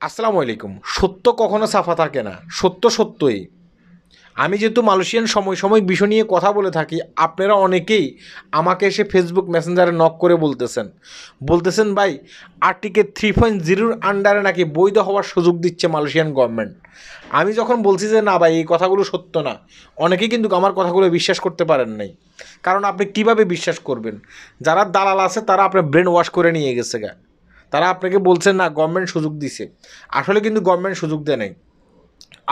আসসালামু আলাইকুম। সত্য কখনো সাফা থাকে না, সত্য সত্যই। আমি যেহেতু মালয়েশিয়ান সমসাময়িক বিষয় নিয়ে কথা বলে থাকি, আপনারা অনেকেই আমাকে এসে ফেসবুক মেসেঞ্জারে নক করে বলতেছেন ভাই আর্টিকেল 3.0 আন্ডারে নাকি বৈধ হওয়ার সুযোগ দিচ্ছে মালয়েশিয়ান গভর্নমেন্ট। আমি যখন বলছি যে না ভাই এই কথাগুলো সত্য না, অনেকেই কিন্তু আমার কথাগুলো বিশ্বাস করতে পারেন নাই। কারণ আপনি কিভাবে বিশ্বাস করবেন? যারা দালাল আছে তারা আপনার ব্রেন ওয়াশ করে নিয়ে গেছে গা। তারা আপনাকে বলছেন না গভর্নমেন্ট সুযোগ দিছে, আসলে কিন্তু গভর্নমেন্ট সুযোগ দেয় নাই।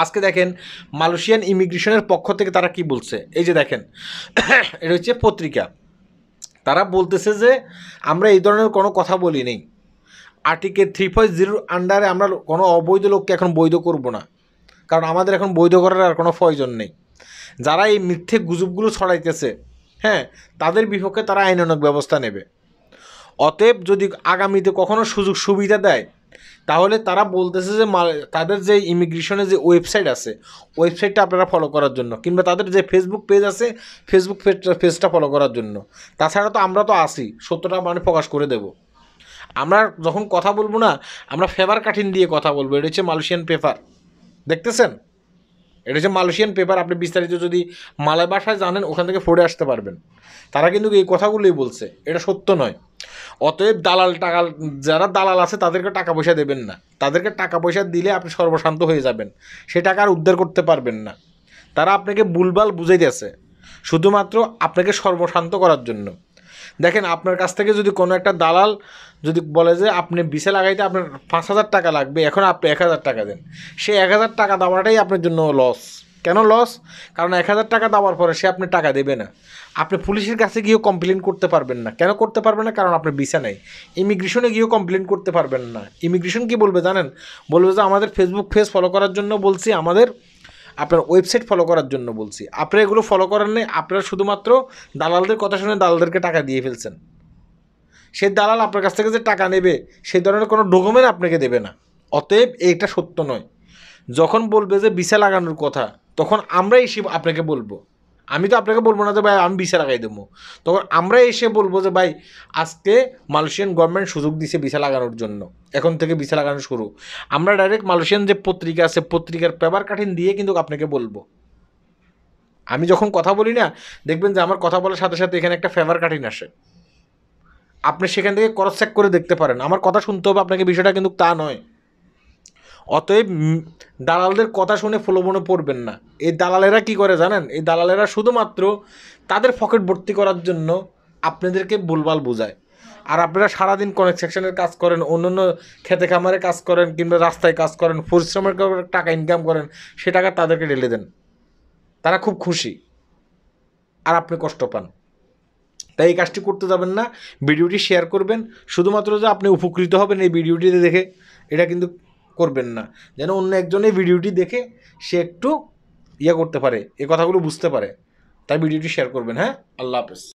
আজকে দেখেন মালয়েশিয়ান ইমিগ্রেশনের পক্ষ থেকে তারা কি বলছে, এই যে দেখেন এটা হচ্ছে পত্রিকা। তারা বলতেছে যে আমরা এই ধরনের কোনো কথা বলি নেই, আর্টিকেল 3.0 আন্ডারে আমরা কোনো অবৈধ লোককে এখন বৈধ করব না, কারণ আমাদের এখন বৈধ করার আর কোনো প্রয়োজন নেই। যারা এই মিথ্যে গুজবগুলো ছড়াইতেছে, হ্যাঁ, তাদের বিপক্ষে তারা আইনানুগ ব্যবস্থা নেবে। অতএব যদি আগামীতে কখনো সুযোগ সুবিধা দেয়, তাহলে তারা বলতেছে যে তাদের যে ইমিগ্রেশনের যে ওয়েবসাইট আছে, ওয়েবসাইটটা আপনারা ফলো করার জন্য, কিংবা তাদের যে ফেসবুক পেজ আছে, ফেসবুক পেজটা ফলো করার জন্য। তাছাড়া তো আমরা তো আসি, সত্যটা মানে প্রকাশ করে দেব। আমরা যখন কথা বলবো না, আমরা ফেভার কাঠিন দিয়ে কথা বলবো। এটা হচ্ছে মালয়েশিয়ান পেপার, দেখতেছেন? এটা হচ্ছে মালয়েশিয়ান পেপার। আপনি বিস্তারিত যদি মালয় ভাষায় জানেন, ওখান থেকে পড়ে আসতে পারবেন। তারা কিন্তু এই কথাগুলোই বলছে, এটা সত্য নয়। অতএব যারা দালাল আছে তাদেরকে টাকা পয়সা দেবেন না। তাদেরকে টাকা পয়সা দিলে আপনি সর্বশান্ত হয়ে যাবেন, সে টাকা আর উদ্ধার করতে পারবেন না। তারা আপনাকে ভুলভাল বুঝাইতেছে শুধুমাত্র আপনাকে সর্বশান্ত করার জন্য। দেখেন, আপনার কাছ থেকে যদি কোনো একটা দালাল যদি বলে যে আপনি ভিসা লাগাইতে আপনার 5,000 টাকা লাগবে, এখন আপনি 1,000 টাকা দেন, সে 1,000 টাকা দেওয়াটাই আপনার জন্য লস। কেন লস? কারণ 1,000 টাকা দেওয়ার পরে সে আপনি টাকা দেবে না। আপনি পুলিশের কাছে গিয়েও কমপ্লেন করতে পারবেন না। কেন করতে পারবেন না? কারণ আপনার ভিসা নেই। ইমিগ্রেশনে গিয়েও কমপ্লেন করতে পারবেন না। ইমিগ্রেশন কি বলবে জানেন? বলবে যে আমাদের ফেসবুক পেজ ফলো করার জন্য বলছি, আমাদের আপনার ওয়েবসাইট ফলো করার জন্য বলছি। আপনারা এগুলো ফলো করেন নাই, আপনারা শুধুমাত্র দালালদের কথা শুনে দালালদেরকে টাকা দিয়ে ফেলছেন। সেই দালাল আপনার কাছ থেকে যে টাকা নেবে, সেই ধরনের কোনো ডকুমেন্ট আপনাকে দেবে না। অতএব এইটা সত্য নয়। যখন বলবে যে ভিসা লাগানোর কথা, তখন আমরা এসে আপনাকে বলবো। আমি তো আপনাকে বলবো না যে ভাই আমি ভিসা লাগাই দেবো। তখন আমরা এসে বলবো যে ভাই আজকে মালয়েশিয়ান গভর্নমেন্ট সুযোগ দিছে ভিসা লাগানোর জন্য, এখন থেকে ভিসা লাগানো শুরু। আমরা ডাইরেক্ট মালয়েশিয়ান যে পত্রিকা আছে, পত্রিকার পেপার কাটিং দিয়ে কিন্তু আপনাকে বলবো। আমি যখন কথা বলি না, দেখবেন যে আমার কথা বলার সাথে সাথে এখানে একটা ফেভার কাটিং আসে। আপনি সেখান থেকে ক্রস চেক করে দেখতে পারেন। আমার কথা শুনতে হবে আপনাকে, বিষয়টা কিন্তু তা নয়। অতএব দালালদের কথা শুনে প্রলোভনে পড়বেন না। এই দালালেরা কি করে জানেন? এই দালালেরা শুধুমাত্র তাদের পকেট ভর্তি করার জন্য আপনাদেরকে ভুলভাল বোঝায়। আর আপনারা সারাদিন কনস্ট্রাকশনের কাজ করেন, অন্যান্য খেতে খামারে কাজ করেন, কিংবা রাস্তায় কাজ করেন, পরিশ্রমের টাকা ইনকাম করেন, সে টাকা তাদেরকে ঢেলে দেন। তারা খুব খুশি, আর আপনি কষ্ট পান। তাই এই কাজটি করতে যাবেন না। ভিডিওটি শেয়ার করবেন, শুধুমাত্র যে আপনি উপকৃত হবেন এই ভিডিওটি দেখে, এটা কিন্তু করবেন না। যেন অন্য একজন এই ভিডিওটি দেখে সে একটু করতে পারে, এই কথাগুলো বুঝতে পারে। তাই ভিডিওটি শেয়ার করবেন। হ্যাঁ, আল্লাহ হাফেজ।